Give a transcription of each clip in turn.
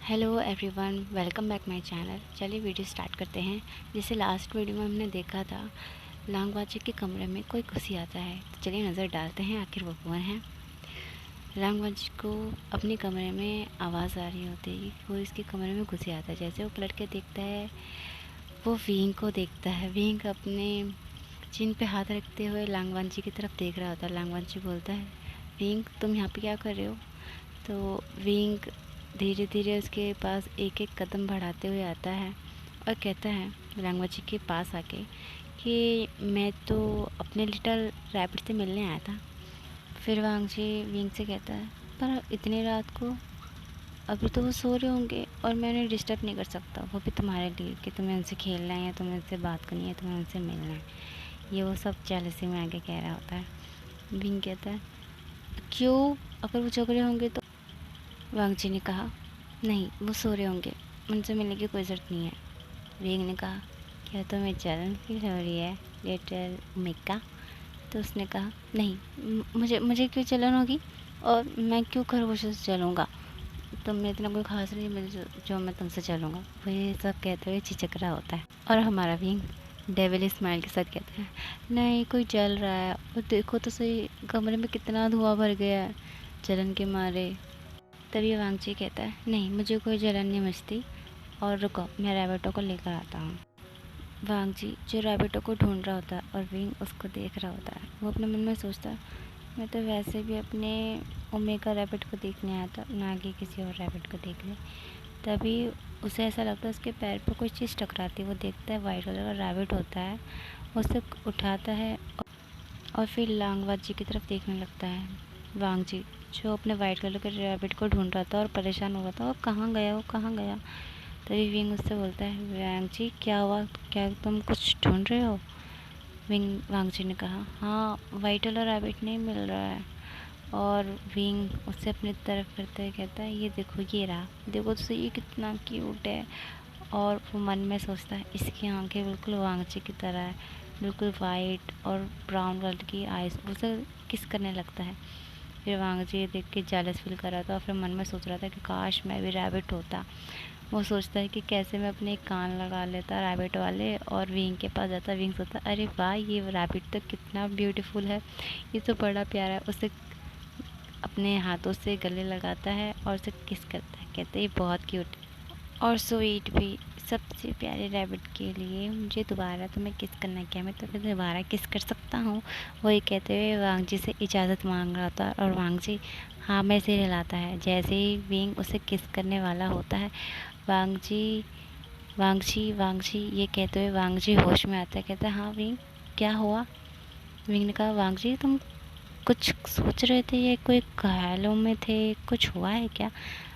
Hello everyone, welcome back my channel. चलिए video start करते हैं। जैसे लास्ट वीडियो में हमने देखा था, लांगबाजी के कमरे में कोई घुसी आता है। तो चलिए नज़र डालते हैं आखिर वो कौन है। लांगबाजी को अपने कमरे में आवाज़ आ रही होती है, कोई इसके कमरे में घुसी आता है। जैसे वो पलट के देखता है, वो विंग को देखता है। विंग अपने चिन पे हाथ रखते हुए लांगबाजी की तरफ देख रहा होता है। लांगबाजी बोलता है, विंग तुम यहाँ पे क्या कर रहे हो? तो विंग धीरे धीरे उसके पास एक एक कदम बढ़ाते हुए आता है और कहता है लांगबाजी के पास आके कि मैं तो अपने लिटिल रैबिट से मिलने आया था। फिर वांगजी विंग से कहता है, पर इतनी रात को अभी तो वो सो रहे होंगे और मैं उन्हें डिस्टर्ब नहीं कर सकता, वो भी तुम्हारे लिए कि तुम्हें उनसे खेलना है या तुम्हें उनसे बात करनी है, तुम्हें उनसे मिलना है। ये वो सब जेलसी में आगे कह रहा होता है। विंग कहता है, क्यों, अगर वो झगड़े होंगे तो? वांगजी ने कहा, नहीं, वो सो रहे होंगे, उनसे मिलने की कोई ज़रूरत नहीं है। विंग ने कहा, क्या तुम्हें जलन फील हो रही है लिटिल मिका? तो उसने कहा, नहीं, मुझे मुझे क्यों जलन होगी, और मैं क्यों खरगोशों से चलूँगा? तुम में इतना कोई खास नहीं है जो मैं तुमसे चलूँगा। वो ये सब कहते हुए चिचक रहा होता है और हमारा विंग डेविल स्माइल के साथ कहता है, नहीं, कोई जल रहा है, और देखो तो सही कमरे में कितना धुआं भर गया है जलन के मारे। तभी वांगची कहता है, नहीं, मुझे कोई जलन नहीं मचती, और रुको, मैं रैबिटों को लेकर आता हूँ। वांगची जो रैबिटों को ढूंढ रहा होता है और विंग उसको देख रहा होता है, वो अपने मन में सोचता है, मैं तो वैसे भी अपने ओमेगा रैबिट को देखने आया था, ना कि किसी और रैबिट को देखने। तभी उसे ऐसा लगता है उसके पैर पर कोई चीज़ टकराती है। वो देखता है वाइट कलर का रैबिट होता है, उसे उठाता है और फिर लांगबाजी की तरफ देखने लगता है। वांगजी जो अपने वाइट कलर के रैबिट को ढूंढ रहा था और परेशान हो रहा था, वो कहाँ गया, वो कहाँ गया? तभी विंग उससे बोलता है, वांगजी क्या हुआ, क्या तुम कुछ ढूंढ रहे हो? वांगजी ने कहा, हाँ, वाइट वाला रैबिट नहीं मिल रहा है। और विंग उससे अपनी तरफ करते हुए कहता है, ये देखो, ये रहा, देखो तो सही, ये कितना क्यूट है। और वो मन में सोचता है, इसकी आंखें बिल्कुल वांगची की तरह है, बिल्कुल वाइट और ब्राउन कलर की आइज़। उसे किस करने लगता है। फिर वांगची ये देख के जेलस फील कर रहा था और फिर मन में सोच रहा था कि काश मैं भी रैबिट होता। वो सोचता है कि कैसे मैं अपने कान लगा लेता रैबिट वाले और विंग के पास जाता। विंग सोचता, अरे वाह, ये रैबिट तो कितना ब्यूटीफुल है, ये तो बड़ा प्यारा है। उसे अपने हाथों से गले लगाता है और उसे किस करता है, कहते हैं, ये बहुत क्यूट और स्वीट भी। सबसे प्यारे रैबिट के लिए मुझे दोबारा तुम्हें किस करना, क्या मैं तुम्हें दोबारा किस कर सकता हूँ? वही कहते हुए वांगजी से इजाज़त मांग रहा था और वांगजी हाँ में सिर हिलाता है। जैसे ही विंग उसे किस करने वाला होता है, वांगजी वांगजी वांगजी ये कहते हुए वांगजी होश में आता है। कहता है, हाँ विंग, क्या हुआ? विंग ने कहा, वांगजी तुम कुछ सोच रहे थे या कोई ख्यालों में थे, कुछ हुआ है क्या?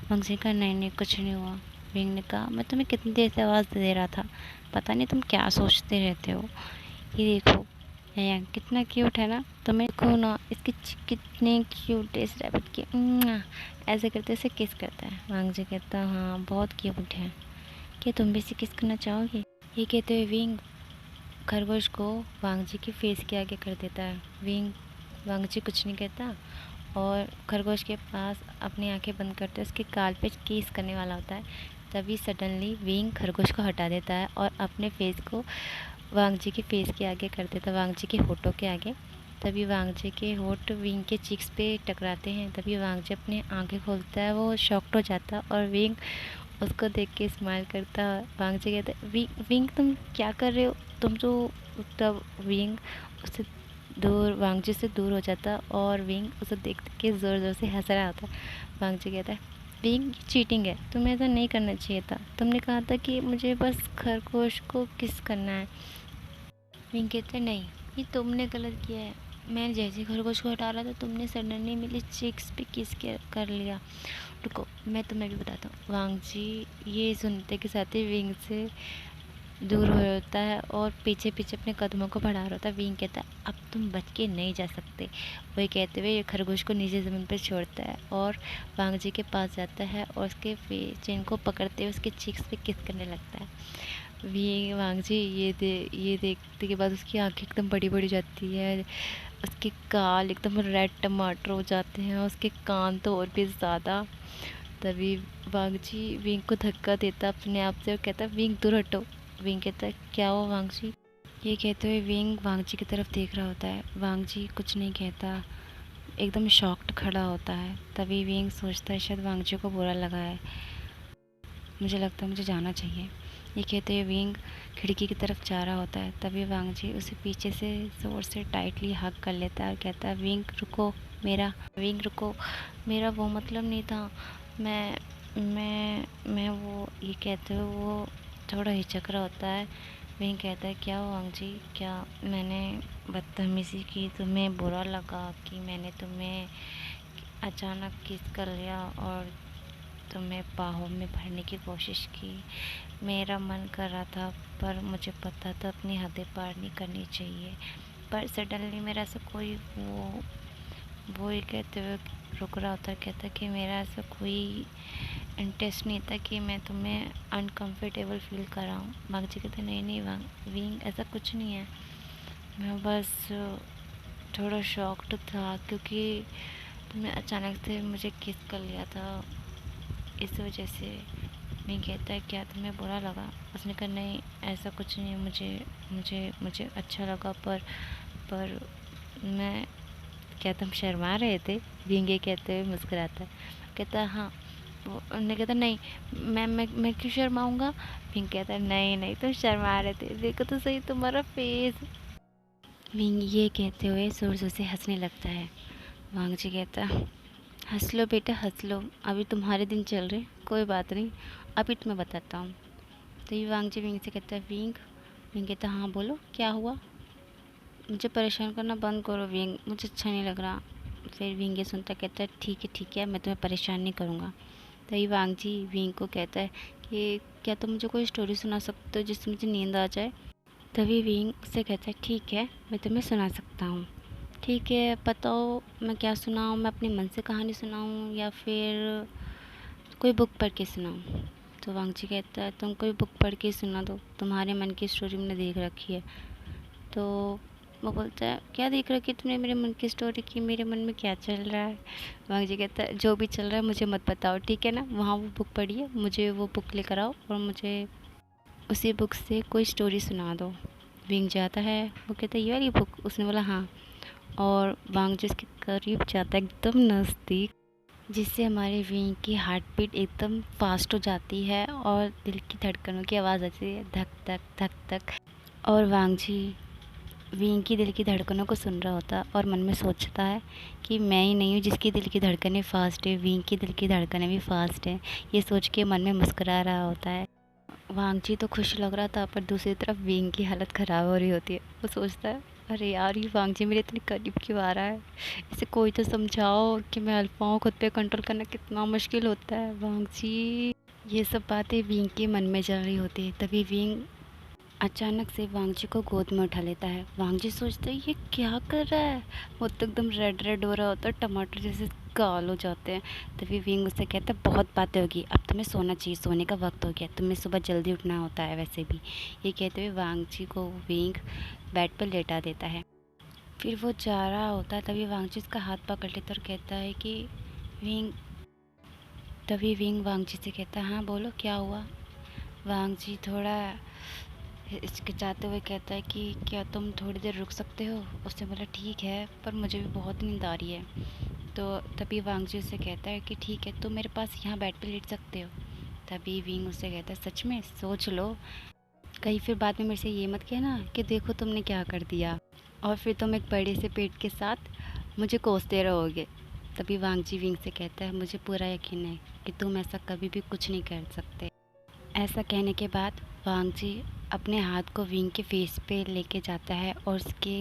वांगजी का, नहीं नहीं, कुछ नहीं हुआ। विंग ने कहा, मैं तुम्हें कितनी देर से आवाज़ दे रहा था, पता नहीं तुम क्या सोचते रहते हो। ये देखो, ये कितना क्यूट है ना, तुम्हें देखो ना, इसकी कितने क्यूट है इस रैबिट की। ऐसे करते इसे किस करता है। वांगजी कहता, हाँ, बहुत क्यूट है, क्या तुम भी इसे किस करना चाहोगे? ये कहते हुए विंग खरगोश को वांगजी के फेस के आगे कर देता है। विंग वांगजी कुछ नहीं कहता और खरगोश के पास अपनी आंखें बंद करते उसके गाल पे किस करने वाला होता है। तभी सडनली विंग खरगोश को हटा देता है और अपने फेस को वांगजी के फेस के आगे कर देता है, वांगजी के होठों के आगे। तभी वांगजी के होठ विंग के चिक्स पे टकराते हैं। तभी वांगजी अपनी आंखें खोलता है, वो शॉक्ड हो जाता है और विंग उसको देख के स्माइल करता है। वांगजी कहता है, विंग तुम क्या कर रहे हो, तुम तो। तब विंग उससे दूर, वांगजी से दूर हो जाता और विंग उसे देख के ज़ोर ज़ोर से हंस रहा होता। वांगजी कहता है, विंग, ये चीटिंग है, तुम्हें ऐसा नहीं करना चाहिए था, तुमने कहा था कि मुझे बस खरगोश को किस करना है। विंग कहते, नहीं, ये तुमने गलत किया है, मैं जैसे खरगोश को हटा रहा था, तुमने सडनली मेरी चिक्स पे किस कर लिया। रुको, मैं तुम्हें भी बताता हूँ। वांगजी ये सुनते के साथ ही विंग से दूर हो होता है और पीछे पीछे अपने कदमों को बढ़ा रहा होता है। विंग कहता है, अब तुम बच के नहीं जा सकते। वही कहते हुए खरगोश को नीचे ज़मीन पर छोड़ता है और वांगजी के पास जाता है और उसके चेन को पकड़ते हुए उसके चीक्स पे किस करने लगता है। वांगजी ये देखते के बाद उसकी आंखें एकदम बड़ी बड़ी जाती है, उसके गाल एकदम रेड टमाटर हो जाते हैं, उसके कान तो और भी ज़्यादा। तभी वांगजी विंग को धक्का देता अपने आप से और कहता विंग दूर हटो। विंग कहता क्या हुआ वांगजी? ये कहते हुए विंग वांगजी की तरफ देख रहा होता है। वांगजी कुछ नहीं कहता, एकदम शॉक्ड खड़ा होता है। तभी विंग सोचता है शायद वांगजी को बुरा लगा है, मुझे लगता है मुझे जाना चाहिए। ये कहते हुए विंग खिड़की की तरफ जा रहा होता है। तभी वांगजी उसे पीछे से ज़ोर से टाइटली हग कर लेता है और कहता है विंग रुको, विंग रुको, मेरा वो मतलब नहीं था। मैं वो, ये कहते हुए वो थोड़ा हिचक रहा होता है। विंग कहता है क्या हुआ वांगजी, क्या मैंने बदतमीज़ी की, तुम्हें बुरा लगा कि मैंने तुम्हें अचानक किस कर लिया और तुम्हें बाहों में भरने की कोशिश की? मेरा मन कर रहा था पर मुझे पता था अपनी हदें पार नहीं करनी चाहिए, पर सडनली मेरा ऐसा कोई वो ही कहते हुए रुक रहा होता है। कहता कि मेरा ऐसा कोई इंटरेस्ट नहीं था कि मैं तुम्हें अनकंफर्टेबल फील कराऊँ। वांगजी कहते नहीं विंग ऐसा कुछ नहीं है, मैं बस थोड़ा शॉक्ड था क्योंकि तुमने अचानक से मुझे किस कर लिया था, इस वजह से। मैं कहता है क्या तुम्हें बुरा लगा? उसने कहा नहीं ऐसा कुछ नहीं है, मुझे अच्छा लगा, पर मैं, क्या तुम शर्मा रहे थे? विंगे कहते हुए मुस्कुराता है। कहता है हाँ। वो उन्होंने कहता नहीं, मैं क्यों शर्माऊँगा? विंग कहता है नहीं तुम शर्मा रहे थे, देखो तो सही तुम्हारा फेस। विंग ये कहते हुए ज़ोर ज़ोर से हंसने लगता है। वांगजी कहता हंस लो बेटा हंस लो, अभी तुम्हारे दिन चल रहे, कोई बात नहीं, अभी तुम्हें बताता हूँ। तो ये वांगजी विंग से कहता है विंग कहता हाँ बोलो क्या हुआ, मुझे परेशान करना बंद करो विंग, मुझे अच्छा नहीं लग रहा। फिर विंग ये सुनता कहता है ठीक है मैं तुम्हें परेशान नहीं करूँगा। तो ये वांगजी विंग को कहता है कि क्या तुम मुझे कोई स्टोरी सुना सकते हो जिससे मुझे नींद आ जाए? तभी विंग से कहता है ठीक है मैं तुम्हें सुना सकता हूँ। ठीक है बताओ मैं क्या सुनाऊँ, मैं अपने मन से कहानी सुनाऊँ या फिर कोई बुक पढ़ के सुनाऊँ? तो वांगजी कहता है तुम कोई बुक पढ़ के सुना दो, तुम्हारे मन की स्टोरी मैंने देख रखी है। तो वो बोलता है क्या देख रखी है तुमने मेरे मन की स्टोरी की, मेरे मन में क्या चल रहा है? वांगजी कहता है जो भी चल रहा है मुझे मत बताओ ठीक है ना, वहाँ वो बुक पढ़िए, मुझे वो बुक लेकर आओ और मुझे उसी बुक से कोई स्टोरी सुना दो। विंग जाता है, वो कहता है ये वाली बुक? उसने बोला हाँ, और वांगजी उसके करीब जाता है एकदम नज़दीक, जिससे हमारे विंग की हार्ट बीट एकदम फास्ट हो जाती है और दिल की धड़कनों की आवाज़ आती है धक धक धक धक। और वांगजी विंग की दिल की धड़कनों को सुन रहा होता और मन में सोचता है कि मैं ही नहीं हूँ जिसकी दिल की धड़कनें फ़ास्ट है, विंग की दिल की धड़कनें भी फ़ास्ट हैं। ये सोच के मन में मुस्कुरा रहा होता है। वांगजी तो खुश लग रहा था पर दूसरी तरफ विंग की हालत ख़राब हो रही होती है। वो सोचता है अरे यार ये वांगजी मेरे इतने करीब क्यों आ रहा है, इसे कोई तो समझाओ कि मैं अल्फा हूँ, खुद पे कंट्रोल करना कितना मुश्किल होता है वांगजी। ये सब बातें विंग के मन में चल रही होती है। तभी विंग अचानक से वांगजी को गोद में उठा लेता है। वांगजी सोचता है ये क्या कर रहा है, वो तो एकदम रेड हो रहा होता है, टमाटर जैसे गाल हो जाते हैं। तभी विंग उससे कहता है बहुत बातें होगी, अब तुम्हें सोना चाहिए, सोने का वक्त हो गया, तुम्हें सुबह जल्दी उठना होता है वैसे भी। ये कहते हुए वांगजी को विंग बेड पर लेटा देता है। फिर वो जा रहा होता है तभी वांगजी उसका हाथ पकड़ लेता और कहता है कि विंग, तभी विंग वांगजी से कहता है हाँ बोलो क्या हुआ? वांगजी थोड़ा हिचकिचाते हुए कहता है कि क्या तुम थोड़ी देर रुक सकते हो? उसने बोला ठीक है पर मुझे भी बहुत नींद आ रही है। तो तभी वांगजी उससे कहता है कि ठीक है तुम मेरे पास यहाँ बेड पे लेट सकते हो। तभी विंग उससे कहता है सच में? सोच लो, कहीं फिर बाद में मेरे से ये मत कहना कि देखो तुमने क्या कर दिया और फिर तुम एक बड़े से पेट के साथ मुझे कोसते रहोगे। तभी वांगजी विंग से कहता है मुझे पूरा यकीन है कि तुम ऐसा कभी भी कुछ नहीं कर सकते। ऐसा कहने के बाद वांगजी अपने हाथ को विंग के फेस पे लेके जाता है और उसके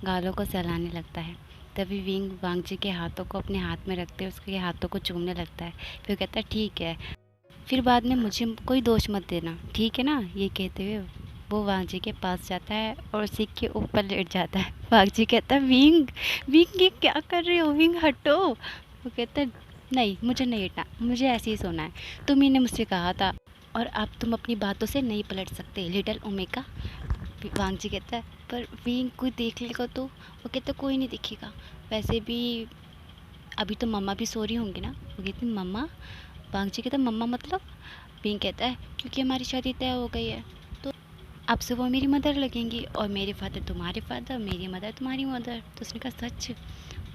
गालों को सहलाने लगता है। तभी विंग वांगजी के हाथों को अपने हाथ में रखते हुए उसके हाथों को चूमने लगता है। फिर कहता है ठीक है, फिर बाद में मुझे कोई दोष मत देना ठीक है ना। ये कहते हुए वो वांगजी के पास जाता है और उसी के ऊपर लेट जाता है। वांगजी कहता है विंग विंग ये क्या कर रहे हो, विंग हटो। वो कहता है नहीं मुझे नहीं हटना, मुझे ऐसे ही सोना है, तुम ही ने मुझसे कहा था और अब तुम अपनी बातों से नहीं पलट सकते लिटिल ओमेगा। वांगजी कहता है पर विंग कोई देख लेगा तो? वो कहता कोई नहीं देखेगा, वैसे भी अभी तो मम्मा भी सो रही होंगी ना। वो कहती मम्मा, वांगची कहता है मम्मा मतलब? विंग कहता है क्योंकि हमारी शादी तय हो गई है, तो अब से वो मेरी मदर लगेंगी और मेरे फादर तुम्हारे फादर, मेरी मदर तुम्हारी मदर। तो उसने कहा सच?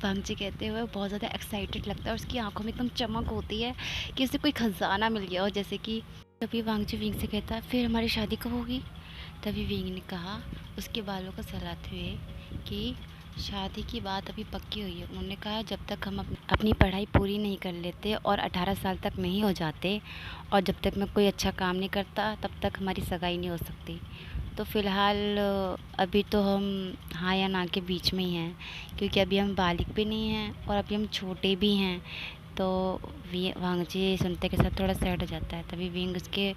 वांगची कहते हुए बहुत ज़्यादा एक्साइटेड लगता है और उसकी आंखों में एकदम चमक होती है कि उसे कोई खजाना मिल गया हो जैसे कि। तभी वांगची विंग से कहता है फिर हमारी शादी कब होगी? तभी विंग ने कहा उसके बालों को सहलाते हुए कि शादी की बात अभी पक्की हुई है। उन्होंने कहा जब तक हम अपनी पढ़ाई पूरी नहीं कर लेते और 18 साल तक नहीं हो जाते और जब तक मैं कोई अच्छा काम नहीं करता तब तक हमारी सगाई नहीं हो सकती। तो फ़िलहाल अभी तो हम हाँ या ना के बीच में ही हैं, क्योंकि अभी हम बालिग भी नहीं हैं और अभी हम छोटे भी हैं। तो वांगजी सुनते के साथ थोड़ा सैड हो जाता है। तभी विंग उसके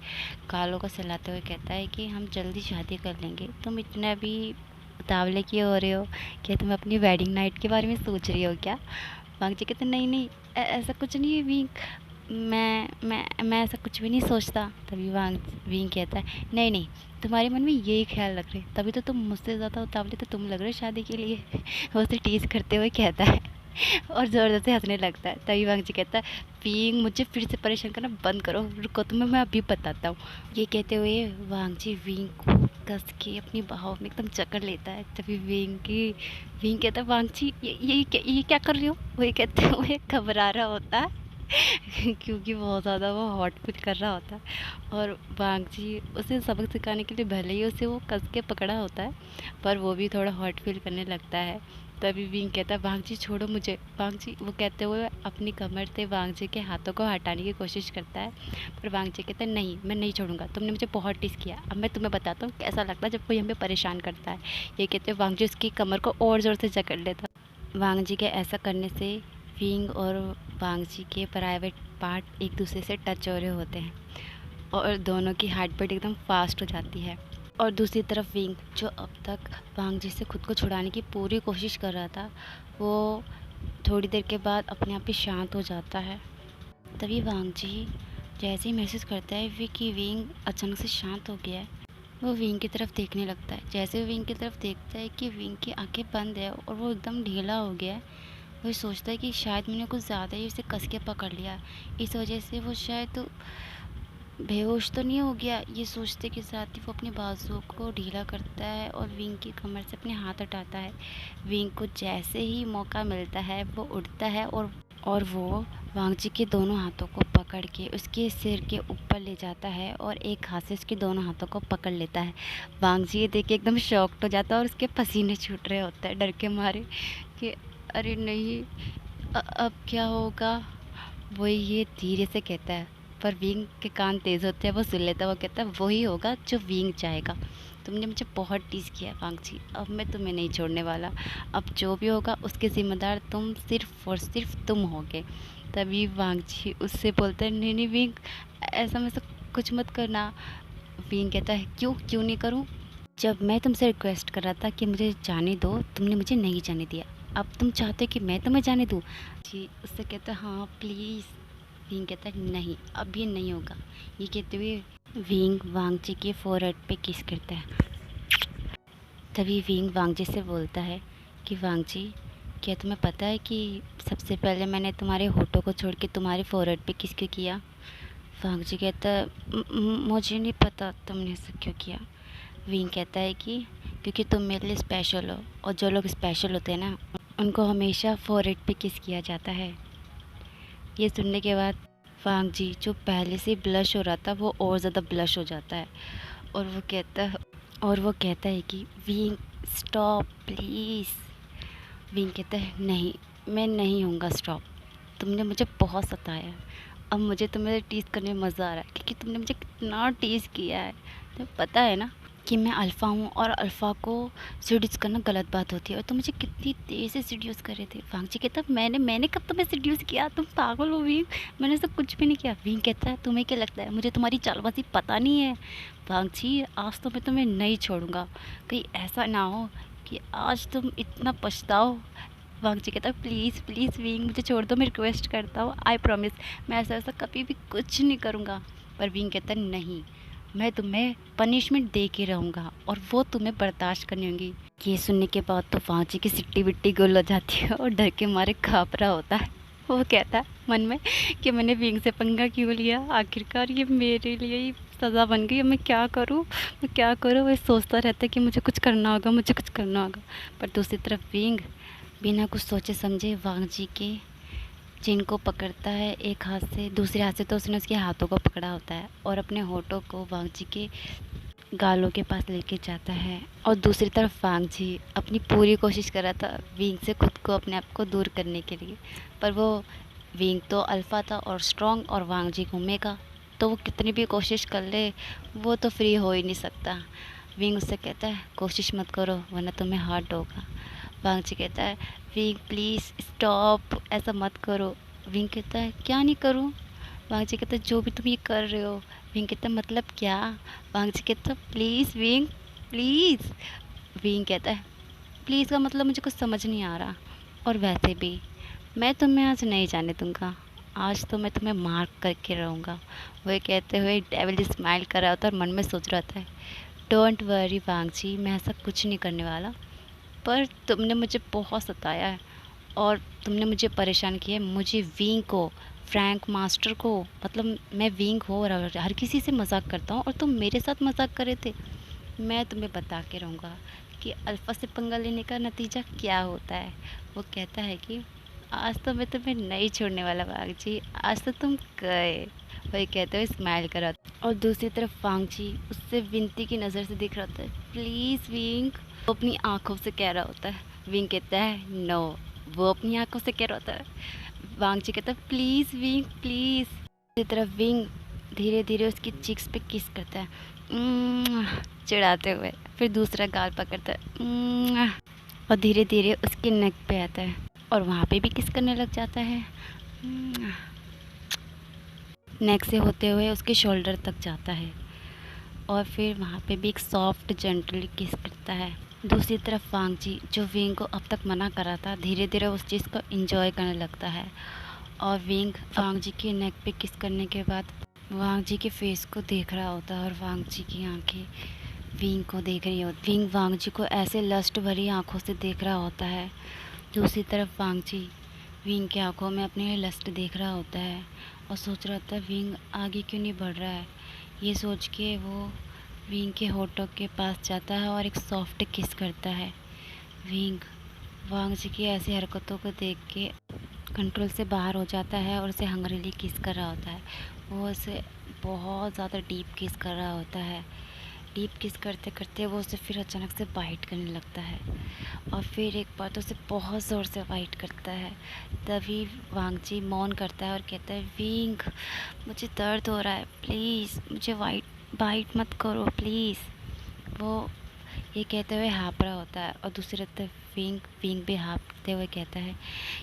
गालों को सहलाते हुए कहता है कि हम जल्दी शादी कर लेंगे, तुम इतना भी उतावले क्यों हो रहे हो? क्या तुम अपनी वेडिंग नाइट के बारे में सोच रही हो क्या? वांगजी कहते नहीं नहीं, ऐसा कुछ नहीं है विंग, मैं ऐसा कुछ भी नहीं सोचता। तभी विंग कहता है नहीं नहीं, तुम्हारे मन में यही ख्याल रख रहे, तभी तो तुम मुझसे ज़्यादा उतावले तो तुम लग रहे हो शादी के लिए। वो उसे टीज करते हुए कहता है और ज़ोर ज़ोर से हंसने लगता है। तभी वांगजी कहता है विंग मुझे फिर से परेशान करना बंद करो, रुको तुम्हें मैं अभी बताता हूँ। ये कहते हुए वांगजी विंग को कस के अपनी बाहों में एकदम जकड़ लेता है। तभी विंग कहता है वांगजी ये क्या कर रही हो? वो ये कहते हुए घबरा रहा होता है क्योंकि बहुत ज़्यादा वो हॉट फील कर रहा होता है और वांगजी उसे सबक सिखाने के लिए भले ही उसे वो कस के पकड़ा होता है पर वो भी थोड़ा हॉट फील करने लगता है। तभी विंग कहता है वांगजी छोड़ो मुझे। वांगजी वो कहते हुए अपनी कमर से वांगजी के हाथों को हटाने की कोशिश करता है पर वांगजी कहता है नहीं मैं नहीं छोड़ूंगा, तुमने मुझे बहुत टीस किया, अब मैं तुम्हें बताता हूँ कैसा लगता है जब कोई हमें परेशान करता है। ये कहते हुए वांगजी उसकी कमर को और ज़ोर से जकड़ लेता है। वांगजी के ऐसा करने से विंग और वांगजी के प्राइवेट पार्ट एक दूसरे से टच हो रहे होते हैं और दोनों की हार्ट बीट एकदम फास्ट हो जाती है। और दूसरी तरफ विंग जो अब तक वांगजी से खुद को छुड़ाने की पूरी कोशिश कर रहा था वो थोड़ी देर के बाद अपने आप ही शांत हो जाता है। तभी वांगजी जैसे ही महसूस करता है कि विंग अचानक से शांत हो गया है, वो विंग की तरफ देखने लगता है। जैसे वो विंग की तरफ देखता है कि विंग की आंखें बंद है और वो एकदम ढीला हो गया है, वो सोचता है कि शायद मैंने कुछ ज़्यादा ही उसे कस के पकड़ लिया, इस वजह से वो शायद बेहोश तो नहीं हो गया। ये सोचते के साथ ही वो अपने बाजुओं को ढीला करता है और विंग की कमर से अपने हाथ हटाता है। विंग को जैसे ही मौका मिलता है वो उड़ता है और वो वांगजी के दोनों हाथों को पकड़ के उसके सिर के ऊपर ले जाता है और एक हाथ से उसके दोनों हाथों को पकड़ लेता है। वांगजी ये देख के एकदम शॉक्ड हो जाता है और उसके पसीने छूट रहे होते हैं डर के मारे कि अरे नहीं अब क्या होगा। वो ये धीरे से कहता है पर विंग के कान तेज़ होते हैं, वो सुन लेता है। वो कहता है वही होगा जो विंग चाहेगा, तुमने मुझे बहुत टीज़ किया वांगजी, अब मैं तुम्हें नहीं छोड़ने वाला, अब जो भी होगा उसके ज़िम्मेदार तुम सिर्फ और सिर्फ तुम होगे। तभी वांगजी उससे बोलता है नहीं नहीं विंग ऐसा में से कुछ मत करना। विंग कहता है क्यों क्यों नहीं करूं? जब मैं तुमसे रिक्वेस्ट कर रहा था कि मुझे जाने दो तुमने मुझे नहीं जाने दिया, अब तुम चाहते हो कि मैं तुम्हें जाने दूँ? जी उससे कहता है हाँ प्लीज़। विंग कहता है नहीं अब ये नहीं होगा। ये कहते हुए विंग वांगजी के फोरहेड पे किस करता है। तभी विंग वांगजी से बोलता है कि वांगजी क्या तुम्हें पता है कि सबसे पहले मैंने तुम्हारे होठों को छोड़ के तुम्हारे फोरहेड पे किस क्यों किया? वांगजी कहता है मुझे नहीं पता तुमने ऐसा क्यों किया। विंग कहता है कि क्योंकि तुम मेरे लिए स्पेशल हो और जो लोग स्पेशल होते हैं ना उनको हमेशा फोरहेड पे किस किया जाता है। ये सुनने के बाद वांगजी जो पहले से ब्लश हो रहा था वो और ज़्यादा ब्लश हो जाता है और वो कहता है कि विंग स्टॉप प्लीज़। विंग कहता है नहीं मैं नहीं होऊंगा स्टॉप, तुमने मुझे बहुत सताया, अब मुझे तुम्हें टीज़ करने में मज़ा आ रहा है क्योंकि तुमने मुझे कितना टीज़ किया है। तुम्हें पता है ना कि मैं अल्फ़ा हूँ और अल्फ़ा को सीड्यूस करना गलत बात होती है और तुम मुझे कितनी तेज़ से सीड्यूस कर रहे थे। वांगजी कहता है मैंने कब तुम्हें सीड्यूस किया, तुम पागल हो विंग, मैंने सब कुछ भी नहीं किया। विंग कहता है तुम्हें क्या लगता है मुझे तुम्हारी चालबाज़ी पता नहीं है? वांगजी आज तो मैं तुम्हें नहीं छोड़ूंगा, कहीं ऐसा ना हो कि आज तुम इतना पछताओ। वांगजी कहता है प्लीज़ प्लीज़ विंग मुझे छोड़ दो, मैं रिक्वेस्ट करता हूँ, आई प्रॉमिस मैं ऐसा ऐसा कभी भी कुछ नहीं करूँगा। पर विंग कहता है नहीं मैं तुम्हें पनिशमेंट दे के रहूँगा और वो तुम्हें बर्दाश्त करनी होगी। ये सुनने के बाद तो वांगजी की सिट्टी बिट्टी गुल हो जाती है और डर के मारे काँप रहा होता है। वो कहता है मन में कि मैंने विंग से पंगा क्यों लिया, आखिरकार ये मेरे लिए ही सज़ा बन गई। अब मैं क्या करूँ, मैं क्या करूँ। वो सोचता रहता है कि मुझे कुछ करना होगा, मुझे कुछ करना होगा। पर दूसरी तरफ विंग बिना कुछ सोचे समझे वांग जी के चिन को पकड़ता है एक हाथ से, दूसरे हाथ से तो उसने उसके हाथों को पकड़ा होता है और अपने होठों को वांग जी के गालों के पास लेके जाता है। और दूसरी तरफ वांग जी अपनी पूरी कोशिश कर रहा था विंग से खुद को अपने आप को दूर करने के लिए, पर वो विंग तो अल्फ़ा था और स्ट्रॉन्ग, और वांग जी घूमेगा तो वो कितनी भी कोशिश कर ले वो तो फ्री हो ही नहीं सकता। विंग उससे कहता है कोशिश मत करो वरना तुम्हें हर्ट होगा। वांग जी कहता है विंग प्लीज़ स्टॉप, ऐसा मत करो। विंग कहता है क्या नहीं करूँ। वांग जी कहता है जो भी तुम ये कर रहे हो। विंग कहता है मतलब क्या। वांग जी कहता है प्लीज़ विंग प्लीज़। विंग कहता है प्लीज़ का मतलब मुझे कुछ समझ नहीं आ रहा, और वैसे भी मैं तुम्हें आज नहीं जाने दूंगा, आज तो मैं तुम्हें मार करके रहूँगा। वह कहते हुए डेविल स्माइल कर रहा होता है और मन में सोच रहा था डोंट वरी वांग जी, मैं ऐसा कुछ नहीं करने वाला, पर तुमने मुझे बहुत सताया है और तुमने मुझे परेशान किया है। मुझे विंग को, फ्रैंक मास्टर को, मतलब मैं विंग हो और हर किसी से मजाक करता हूँ और तुम मेरे साथ मजाक कर रहे थे। मैं तुम्हें बता के रहूँगा कि अल्फ़ा से पंगा लेने का नतीजा क्या होता है। वो कहता है कि आज तो मैं तुम्हें नहीं छोड़ने वाला वांग जी, आज तो तुम गए। वही कहते हुए स्माइल करा। और दूसरी तरफ वांग जी उससे विनती की नज़र से देख रहा होता है प्लीज़ विंग। वो अपनी आँखों से कह रहा होता है। विंग कहता है नो। वो अपनी आँखों से कह रहा होता है। वांग जी कहता है प्लीज़ विंग प्लीज़। दूसरी तरफ विंग धीरे धीरे उसकी चिक्स पे किस करता है चिढ़ाते हुए, फिर दूसरा गाल पकड़ता है और धीरे धीरे उसके नेक पे आता है और वहाँ पे भी किस करने लग जाता है। नेक से होते हुए उसके शोल्डर तक जाता है और फिर वहाँ पे भी एक सॉफ्ट जेंटली किस करता है। दूसरी तरफ वांग जी जो विंग को अब तक मना कर रहा था धीरे धीरे उस चीज़ को एंजॉय करने लगता है और विंग वांग जी के नेक पे किस करने के बाद वांग जी के फेस को देख रहा होता है और वांग जी की आंखें विंग को देख रही होती। विंग वांग जी को ऐसे लस्ट भरी आंखों से देख रहा होता है। दूसरी तरफ वांग जी विंग की आंखों में अपने लस्ट देख रहा होता है और सोच रहा था विंग आगे क्यों नहीं बढ़ रहा है। ये सोच के वो विंग के होठों के पास जाता है और एक सॉफ्ट किस करता है। विंग वांग जी की ऐसी हरकतों को देख के कंट्रोल से बाहर हो जाता है और उसे हंग्रीली किस कर रहा होता है। वो उसे बहुत ज़्यादा डीप किस कर रहा होता है। डीप किस करते करते वो उसे फिर अचानक से बाइट करने लगता है और फिर एक बार तो उसे बहुत ज़ोर से बाइट करता है। तभी वांग जी मौन करता है और कहता है विंग मुझे दर्द हो रहा है, प्लीज़ मुझे बाइट मत करो प्लीज़। वो ये कहते हुए हाँफ रहा होता है और दूसरी तरफ विंग भी हाँफते हुए कहता है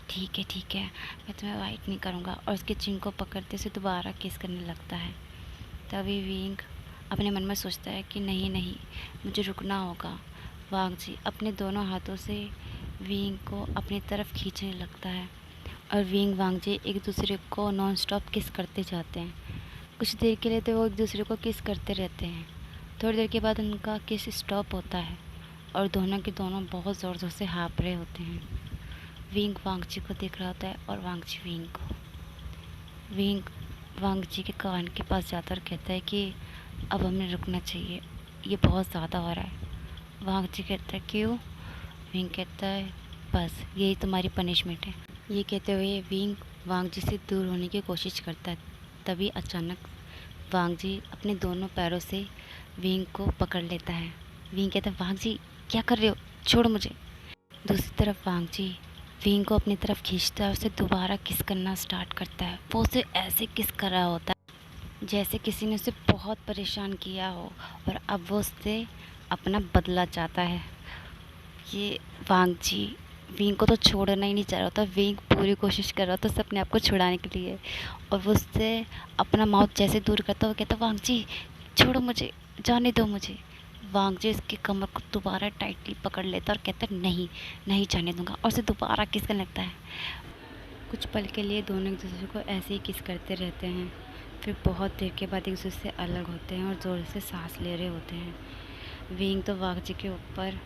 ठीक है मैं तुम्हें बाइट नहीं करूँगा, और उसके चिन को पकड़ते से दोबारा किस करने लगता है। तभी विंग अपने मन में सोचता है कि नहीं मुझे रुकना होगा। वांग जी अपने दोनों हाथों से विंग को अपनी तरफ खींचने लगता है और विंग वांग जी एक दूसरे को नॉन स्टॉप किस करते जाते हैं। कुछ देर के लिए तो वो एक दूसरे को किस करते रहते हैं। थोड़ी देर के बाद उनका किस स्टॉप होता है और दोनों के दोनों बहुत ज़ोर ज़ोर से हाँफ रहे होते हैं। विंग वांग जी को देख रहा होता है और वांग जी विंग को। विंग वांग जी के कान के पास जाता और कहता है कि अब हमें रुकना चाहिए, ये बहुत ज़्यादा हो रहा है। वांग जी कहता है क्यों। विंग कहता है बस यही तुम्हारी पनिशमेंट है। ये कहते हुए विंग वांग जी से दूर होने की कोशिश करता है। तभी अचानक वांग जी अपने दोनों पैरों से विंग को पकड़ लेता है। विंग कहता है वांग जी क्या कर रहे हो, छोड़ो मुझे। दूसरी तरफ वांग जी विंग को अपनी तरफ खींचता है और उसे दोबारा किस करना स्टार्ट करता है। वो उसे ऐसे किस कर रहा होता है जैसे किसी ने उसे बहुत परेशान किया हो और अब वो उससे अपना बदला चाहता है। ये वांग जी विंग को तो छोड़ना ही नहीं चाह रहा था। विंग पूरी कोशिश कर रहा था उसे अपने आप को छुड़ाने के लिए और वो उससे अपना माउथ जैसे दूर करता वो कहता वांग जी छोड़ो मुझे, जाने दो मुझे। वांग जी इसकी कमर को दोबारा टाइटली पकड़ लेता और कहता नहीं जाने दूंगा, और उसे दोबारा किस करने लगता है। कुछ पल के लिए दोनों एक दूसरे को ऐसे ही किस करते रहते हैं। फिर बहुत देर के बाद एक दूसरे से अलग होते हैं और ज़ोर से सांस ले रहे होते हैं। विंग तो वांग जी के ऊपर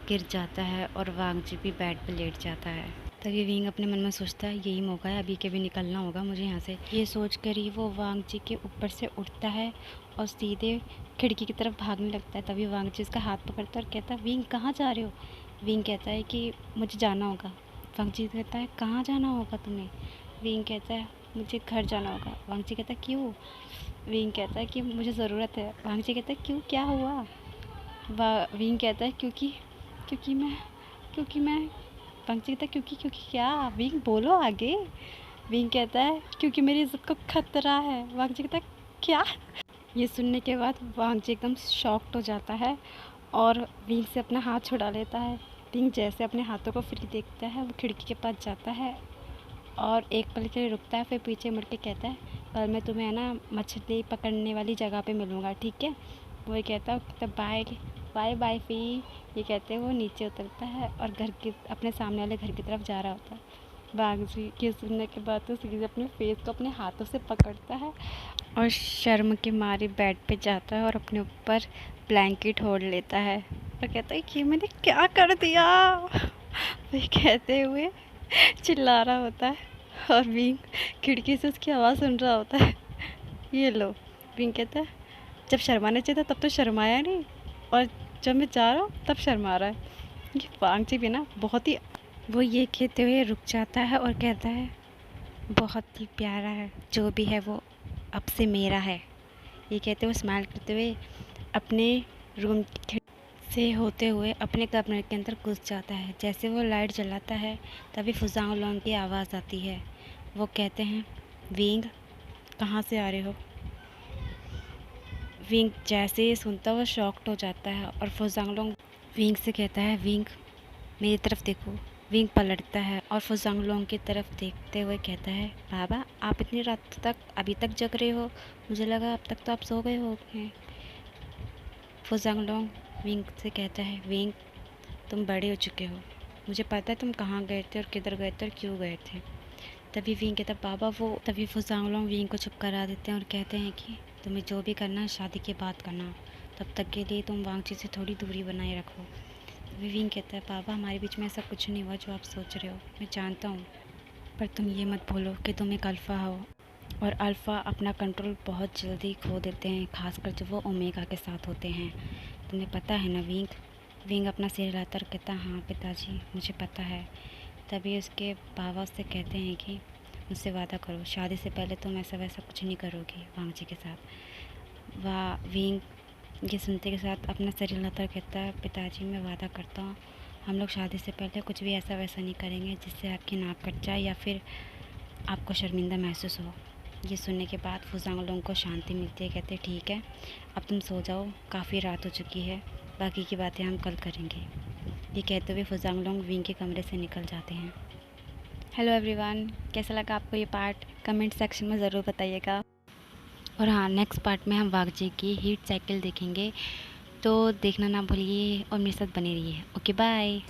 गिर जाता है और वांग जी भी बेड पर लेट जाता है। तभी विंग अपने मन में सोचता है यही मौका है, अभी के भी निकलना होगा मुझे यहाँ से। ये सोच कर ही वो वांग जी के ऊपर से उठता है और सीधे खिड़की की तरफ भागने लगता है। तभी वांग जी उसका हाथ पकड़ता है और कहता है विंग कहाँ जा रहे हो। विंग कहता है कि मुझे जाना होगा। वांग जी कहता है कहाँ जाना होगा तुम्हें। विंग कहता है मुझे घर जाना होगा। वांग जी कहता है क्यों। विंग कहता है कि मुझे ज़रूरत है। वांग जी कहता है क्यों, क्या हुआ। विंग कहता है क्योंकि क्योंकि मैं वांग जी कहता है क्योंकि क्या। विंग बोलो आगे। विंग कहता है क्योंकि मेरी इज्जत को खतरा है। वांग जी कहता है क्या। ये सुनने के बाद वांग जी एकदम शॉक्ड हो जाता है और विंग से अपना हाथ छुड़ा लेता है। विंग जैसे अपने हाथों को फ्री देखता है वो खिड़की के पास जाता है और एक पल के लिए रुकता है, फिर पीछे मुड़ के कहता है कल मैं तुम्हें है ना मछली पकड़ने वाली जगह पे मिलूँगा, ठीक है। वो ये कहता है बाय बाय बाय फी। ये कहते हुए वो नीचे उतरता है और घर के अपने सामने वाले घर की तरफ जा रहा होता है। वांग जी ये सुनने के बाद तो सीधे अपने फेस को अपने हाथों से पकड़ता है और शर्म के मारे बेड पे जाता है और अपने ऊपर ब्लैंकेट ओढ़ लेता है और कहता है कि मैंने क्या कर दिया। वही कहते हुए चिल्ला रहा होता है और विंग खिड़की से उसकी आवाज़ सुन रहा होता है। ये लो। विंग कहता है जब शर्माना चाहिए था तब तो शर्माया नहीं, और जब मैं जा रहा हूँ तब शर्मा रहा है। ये वांग जी भी ना बहुत ही। वो ये कहते हुए रुक जाता है और कहता है बहुत ही प्यारा है, जो भी है वो अब से मेरा है। ये कहते हुए स्माइल करते हुए अपने रूम से होते हुए अपने कमरे के अंदर घुस जाता है। जैसे वो लाइट जलाता है तभी फुजांग लोंग की आवाज़ आती है। वो कहते हैं विंग कहाँ से आ रहे हो। विंग जैसे ही सुनता वो शॉक्ड हो जाता है और फुजांग लोंग विंग से कहता है विंग मेरी तरफ देखो। विंग पलटता है और फुजांग लोंग की तरफ देखते हुए कहता है बाबा आप इतनी रात तक अभी तक जग रहे हो, मुझे लगा अब तक तो आप सो गए होंगे। फुजांग लोंग विंग से कहता है विंग तुम बड़े हो चुके हो, मुझे पता है तुम कहाँ गए थे और किधर गए थे और क्यों गए थे। तभी विंग कहता बाबा वो। तभी फुजांग लोंग विंग को चुप करा देते हैं और कहते हैं कि तुम्हें जो भी करना है शादी के बाद करना, तब तक के लिए तुम वांग जी से थोड़ी दूरी बनाए रखो। तभी विंग कहता है बाबा हमारे बीच में ऐसा कुछ नहीं हुआ जो आप सोच रहे हो, मैं जानता हूँ, पर तुम ये मत भूलो कि तुम एक अल्फ़ा हो और अल्फ़ा अपना कंट्रोल बहुत जल्दी खो देते हैं, खासकर जब वो ओमेगा के साथ होते हैं। तुम्हें पता है ना विंग। विंग अपना सिर हिलाता और कहता हाँ पिताजी मुझे पता है। तभी उसके बाबा उससे कहते हैं कि मुझसे वादा करो शादी से पहले तुम ऐसा वैसा कुछ नहीं करोगी वांग जी के साथ। वाह। विंग ये सुनते के साथ अपना सिर हिलाता और कहता है पिताजी मैं वादा करता हूँ हम लोग शादी से पहले कुछ भी ऐसा वैसा नहीं करेंगे जिससे आपकी नाक कट जाए या फिर आपको शर्मिंदा महसूस हो। ये सुनने के बाद फुजांग लोंग को शांति मिलती है। कहते ठीक है अब तुम सो जाओ, काफ़ी रात हो चुकी है, बाकी की बातें हम कल करेंगे। ये कहते हुए फुजांग लोंग विंग के कमरे से निकल जाते हैं। हेलो एवरीवन, कैसा लगा आपको ये पार्ट कमेंट सेक्शन में ज़रूर बताइएगा। और हाँ नेक्स्ट पार्ट में हम वांग जी की हीट साइकिल देखेंगे, तो देखना ना भूलिए और मेरे साथ बने रहिए। Okay bye.